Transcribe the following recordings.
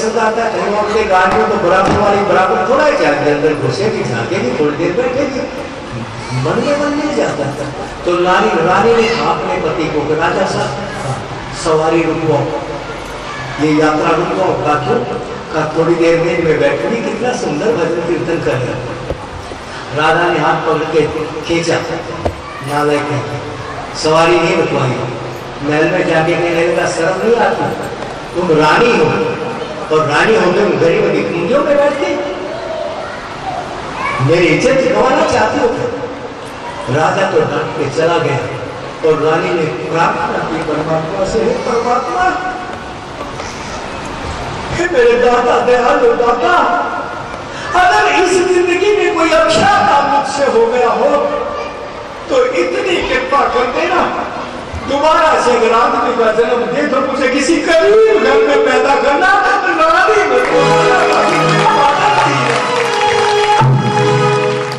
पसंद आता है, कहीं और के गाड़ियों तो बराबर वाली बराबर थोड़ा ही जाके अंदर घुसेगी, झांकेगी, थोड़ी देर बैठेगी, मन में मन नहीं जाता था। तो रानी ने कहा अपने पति को, राजा साहब सवारी रुको, ये यात्रा रुको। का थोड़ी देर में मैं बैठूंगी, कितना सुंदर भजन कीर्तन कर रहा। राधा ने हाथ पकड़ के खींचा, नालायक है, सवारी नहीं रुकवाई। महल में जाके कहने लगा, शर्म नहीं आती, तुम रानी हो और रानी हो तुम गरीब की कुंजियों में बैठ के मेरी इज्जत गंवाना चाहती हो। राजा तो डांट के चला गया और रानी ने प्रार्थना की परमात्मा से, हे परमात्मा, हे मेरे दाता दयालु दाता, अगर इस जिंदगी में कोई अच्छा काम मुझसे हो गया हो तो इतनी कृपा कर देना, दोबारा से अगर आदमी का जन्म दे तो मुझे किसी गरीब घर में पैदा करना। रानी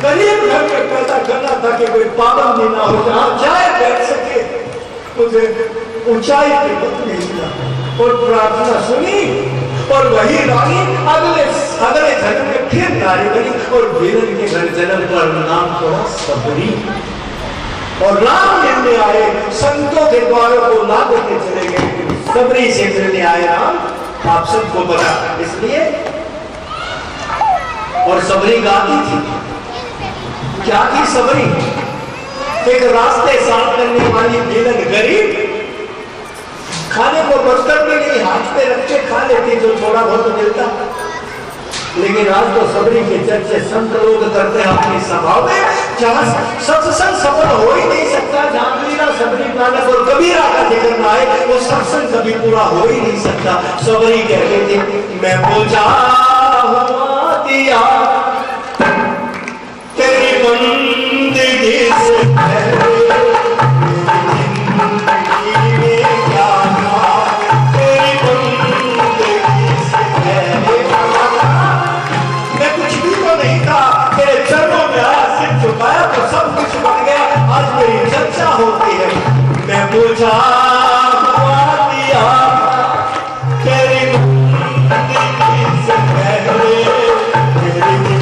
गरीब घर में पैदा करना ताकि कोई पाबंदी ना हो, जहां जाए बैठ सके, मुझे ऊंचाई पे मत भेजना। और प्रार्थना सुनी और वही रानी अगले जन्म में फिर नारी बनी और वीरन के घर जन्म पर नाम पड़ा सबरी। और राम मिलने आए, संतों के द्वारों को ला देते चले गए, सबरी से मिलने आए राम, आप सबको पता। इसलिए और सबरी गाती थी, क्या थी सबरी? एक रास्ते साफ करने वाली बेलन गरीब, खाने को बर्तन में नहीं हाथ पे रख के खा लेती जो थोड़ा बहुत मिलता। लेकिन आज तो सबरी के चर्चे संत लोग करते हैं अपनी सभाओं में, जहां सत्संग सफल हो ही नहीं सकता, जहां लीला सबरी नानक और कबीरा का जिक्र ना आए, वो सत्संग कभी पूरा हो ही नहीं सकता। सबरी कहते थे, मैं पूजा हुआ दिया तेरी बंदगी से पहले, तो सब कुछ बन गया, आज मेरी चर्चा होती है। मैं पूछा हुआ दिया तेरी जिंदगी से पहले, तेरी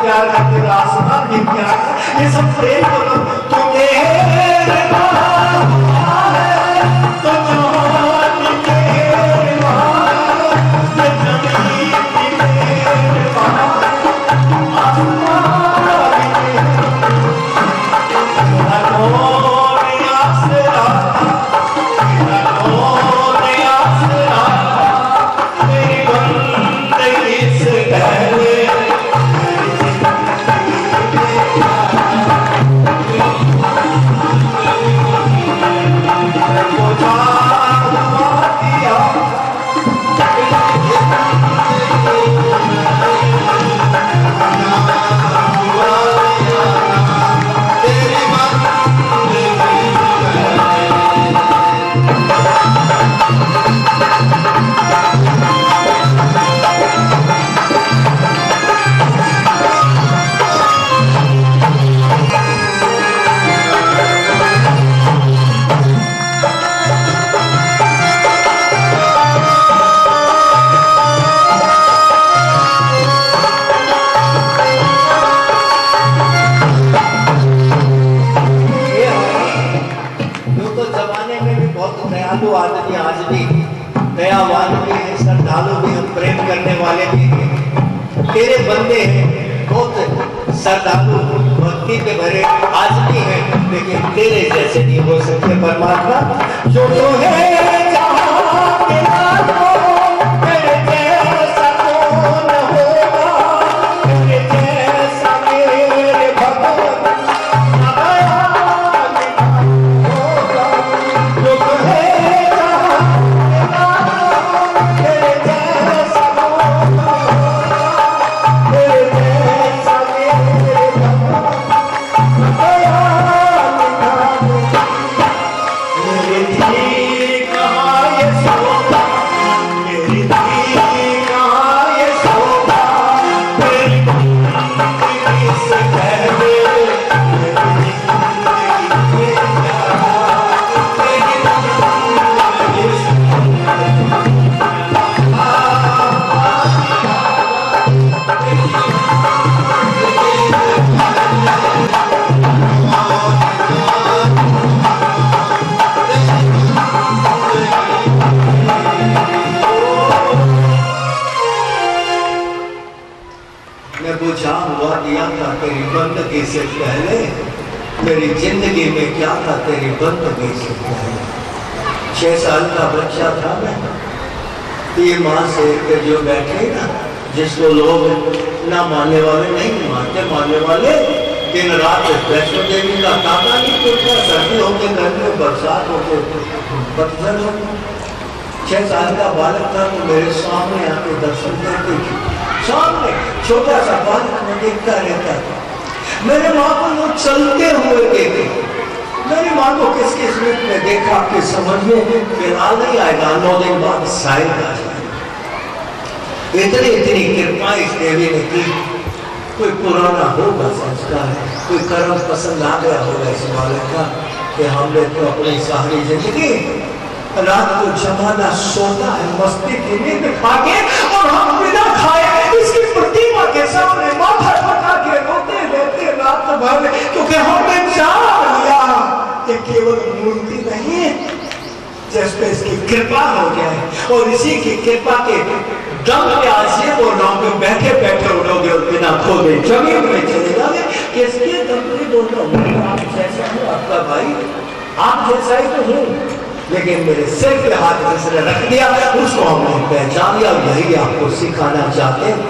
प्यार का, तेरा आसमान भी प्यार का, ये सब प्रेम करो। तू मेरे माँ है, तो जहान भी मेरे माँ, ये जमीन भी मेरे माँ, आसमान भी मेरे माँ। कौन आसरा, कौन आसरा, मेरी बंदगी से पहले आदमी आज भी दयावान भी है, श्रद्धालु भी है, प्रेम करने वाले भी हैं। तेरे बंदे बहुत श्रद्धालु भक्ति पे भरे आज भी हैं, लेकिन तेरे जैसे नहीं हो सकते परमात्मा। जो तो है जहां के लाखों, तेरे जैसा कौन होगा, तेरे जैसा मेरे भगवान बंदगी से पहले, मेरी जिंदगी में क्या था तेरी बंदगी से पहले। 6 साल का बच्चा था मैं, ये माँ से जो बैठे ना, जिसको लोग ना मानने वाले नहीं मानते, मानने वाले दिन रात वैष्णो देवी का ताका नहीं टूटता, सर्दी होके गर्मी में, बरसात होके पतझड़ हो। 6 साल का बालक था तो मेरे सामने आके दर्शन करते थे, सामने छोटा सा बालक में देखता रहता था। मेरे माँ को वो चलते हुए देखे, मेरी माँ को किस किस रूप में देखा आपके समझ में फिलहाल नहीं आएगा, 9 दिन बाद शायद आ जाए। इतनी इतनी कृपा इस देवी ने की। कोई पुराना होगा संस्कार, कोई कर्म पसंद आ गया होगा इस बालक का कि हमने तो अपनी सारी जिंदगी रात को जमाना सोता है, मस्ती की नींद खा के, और हम बिना खाए इसकी प्रतिमा के सामने माथा झुका के रोते रहते रात भर, क्योंकि हमने जान लिया ये केवल मूर्ति नहीं है जिस पे इसकी कृपा हो जाए, और इसी की कृपा के दम पे आज ये वो नाव में बैठे बैठे उठोगे और बिना खोदे जमीन में चले जाओगे। किसके दम पे बोलता हूँ, आप जैसा हूँ आपका भाई, आप जैसा ही तो हूँ, लेकिन मेरे सिर पे हाथ जिसने रख दिया उसको हमने पहचान लिया। यही आपको सिखाना चाहते हैं।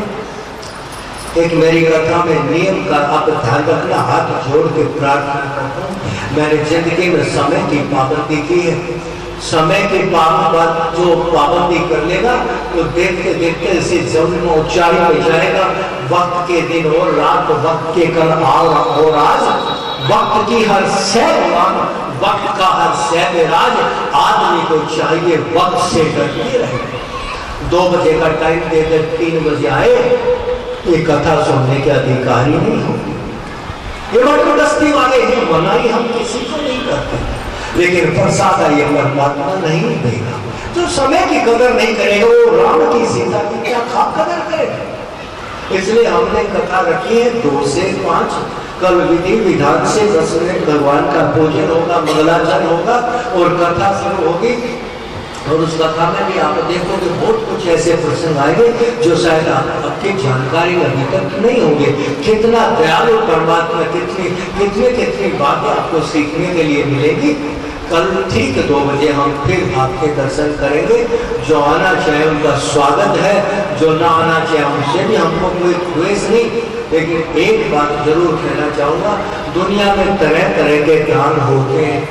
एक मेरी कथा में नियम का आप ध्यान रखना, हाथ जोड़ के प्रार्थना करता हूँ। मैंने जिंदगी में समय की पाबंदी की है। समय की पाबंदी जो पाबंदी कर लेगा तो देखते देखते इसी जमीन में ऊंचाई पे जाएगा। वक्त के दिन और रात, वक्त के कल और आज, वक्त की हर सैर, वक्त का हर सैर राज आदमी को चाहिए वक्त से डरते रहे। 2 बजे का टाइम देकर 3 बजे आए, ये कथा सुनने के अधिकारी नहीं होंगे। ये जबरदस्ती वाले हैं, मनाही हम किसी को नहीं करते, लेकिन प्रसाद ये परमात्मा नहीं देगा। जो समय की कदर नहीं करेगा वो राम की सीता की क्या कदर करेगा। इसलिए हमने कथा रखी है 2 से 5। कल विधि विधान से 10 मिनट भगवान का पूजन होगा, मंगलाचरण होगा और कथा शुरू होगी। और उस कथा में भी आप देखोगे बहुत कुछ ऐसे प्रसंग आएंगे जो शायद आपकी जानकारी में अभी तक नहीं होंगे। कितना दयालु परमात्मा, कितनी बातें आपको सीखने के लिए मिलेगी। कल ठीक 2 बजे हम फिर आपके दर्शन करेंगे। जो आना चाहे उनका स्वागत है, जो ना आना चाहे उनसे भी हमको कोई द्वेष नहीं। लेकिन एक बात जरूर कहना चाहूँगा, दुनिया में तरह तरह के दान होते हैं,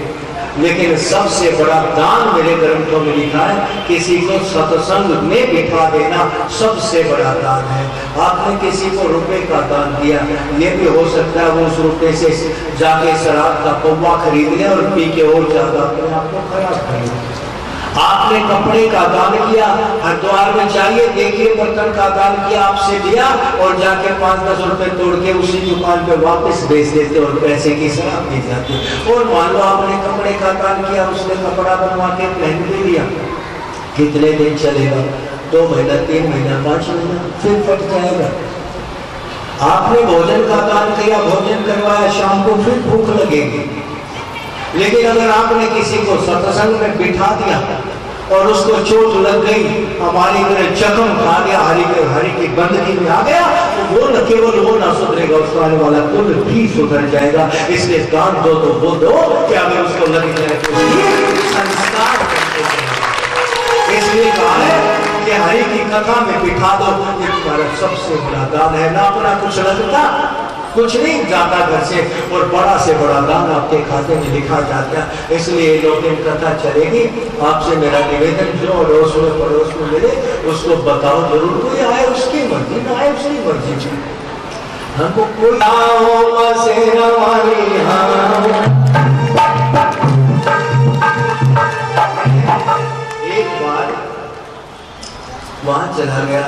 लेकिन सबसे बड़ा दान मेरे ग्रंथों में लिखा है, किसी को सत्संग में बिठा देना सबसे बड़ा दान है। आपने किसी को रुपए का दान दिया, ये भी हो सकता है वो उस रुपए से जाके शराब का पौवा खरीद ले और पी के और ज्यादा अपने आप को खराब कर ले। आपने कपड़े का दान किया, हरिद्वार में चाहिए देखिए बर्तन का दान किया, आपसे दिया और जाके 5-10 रुपए तोड़ के उसी दुकान पे वापस बेच देते और पैसे की शराब पी जाते। और मान लो आपने कपड़े का दान किया, उसने कपड़ा बनवा के पहन भी लिया, कितने दिन चलेगा? 2 महीना, 3 महीना, 5 महीना, फिर फट जाएगा। आपने भोजन का दान किया, भोजन करवाया, शाम को फिर भूख लगेगी। लेकिन अगर आपने किसी को सत्संग में बिठा दिया और उसको चोट लग गई, हमारी तरह जख्म खा गया, हरि की बंदगी में आ गया, तो वो न केवल वो ना सुधरेगा, उसको आने वाला कुल भी सुधर जाएगा। इसलिए दान दो तो वो दो कि अगर उसको लग जाए तो संस्कार करते हैं। इसलिए कहा है कि हरि की कथा में बिठा दो, ये तुम्हारा सबसे बड़ा दान है। ना अपना कुछ लगता, कुछ नहीं जाता घर से, और बड़ा से बड़ा दान आपके खाते में लिखा जाता है। इसलिए 2 दिन कथा चलेगी। आपसे मेरा निवेदन, जो अड़ोस में पड़ोस में मिले उसको बताओ जरूर। कोई आए उसकी मर्जी, ना आए उसकी मर्जी, हमको कोई एक बार वहां चला गया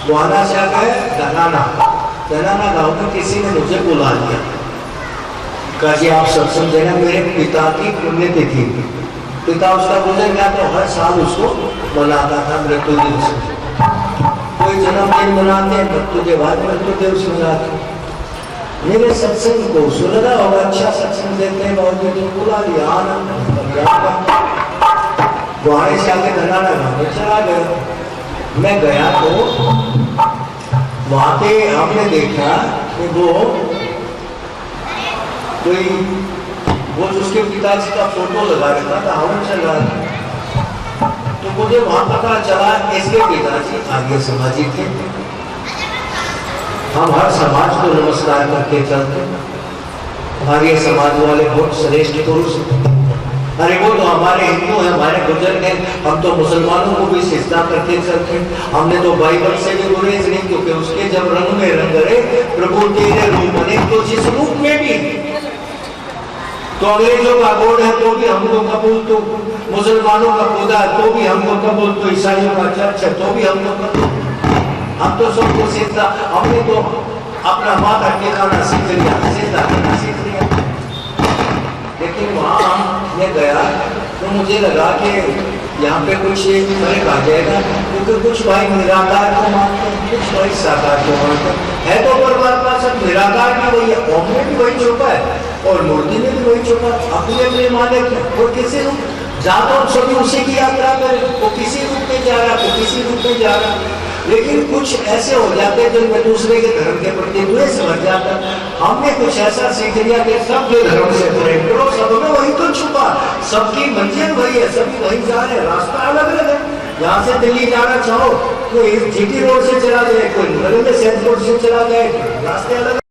गुहाना से गए धनाना गांव में किसी ने मुझे बुला लिया, कहा जी आप सत्संग देना, मेरे पिता की पुण्यतिथि। पिता उसका गुजर गया तो हर साल उसको मनाता था मृत्यु दिवस। कोई जन्मदिन मनाते हैं, मृत्यु के बाद मृत्यु दिवस मनाते। मेरे सत्संग को सुन रहा होगा, अच्छा सत्संग देते हैं, बहुत तो बुला लिया। आनंद गुहाने से आके धनाना गांव में चला गया। मैं गया तो वहां पे हमने देखा कि वो उसके पिताजी का फोटो लगा रखा था, हवन चल रहा था। तो मुझे वहां पता चला इसके पिताजी आर्य समाजी थे। हम हर समाज को नमस्कार करके चलते, आर्य समाज वाले बहुत श्रेष्ठ पुरुष। अरे वो तो हमारे हिंदू हैं, हमारे बुजुर्ग हैं, हम तो मुसलमानों को भी सिजदा करके चलते। हमने तो बाइबल से भी गुरेज नहीं, क्योंकि उसके जब रंग में रंग रहे प्रभु तेरे रूप बने, तो जिस रूप में भी तो अंग्रेजों का गोड है तो भी हमको कबूल, तो मुसलमानों का खुदा है तो भी हमको कबूल, तो ईसाइयों का चर्च है तो भी हमको कबूल। हम तो सबको सिजदा, हमने तो अपना माथा टिकाना सीख लिया, सिजदा करना सीख लिया। लेकिन वहाँ मैं गया तो मुझे लगा कि यहाँ पे कुछ फर्क आ जाएगा, क्योंकि कुछ भाई निराकार को मानते हैं, कुछ भाई साकार को मानते हैं। तो परमात्मा सब निराकार भी वही है, ओम में भी वही छुपा है और मूर्ति में भी वही छुपा है। अपने अपने मालिक है, वो किसी रूप जातो सभी उसी की यात्रा करें, वो किसी रूप में जा रहा है, वो किसी रूप में जा रहा है। लेकिन कुछ ऐसे हो जाते हैं जिनमें दूसरे के धर्म के प्रति द्वेष बढ़ जाता है। हमने कुछ ऐसा सीख लिया कि सब जो धर्म से प्रेम करो, सब में वही तो छुपा, सबकी मंजिल वही है, सभी वही जा रहे हैं, रास्ता अलग अलग है। यहाँ से दिल्ली जाना चाहो कोई जीटी रोड से चला जाए, कोई नगर में सैदपुर से चला जाए, रास्ते अलग।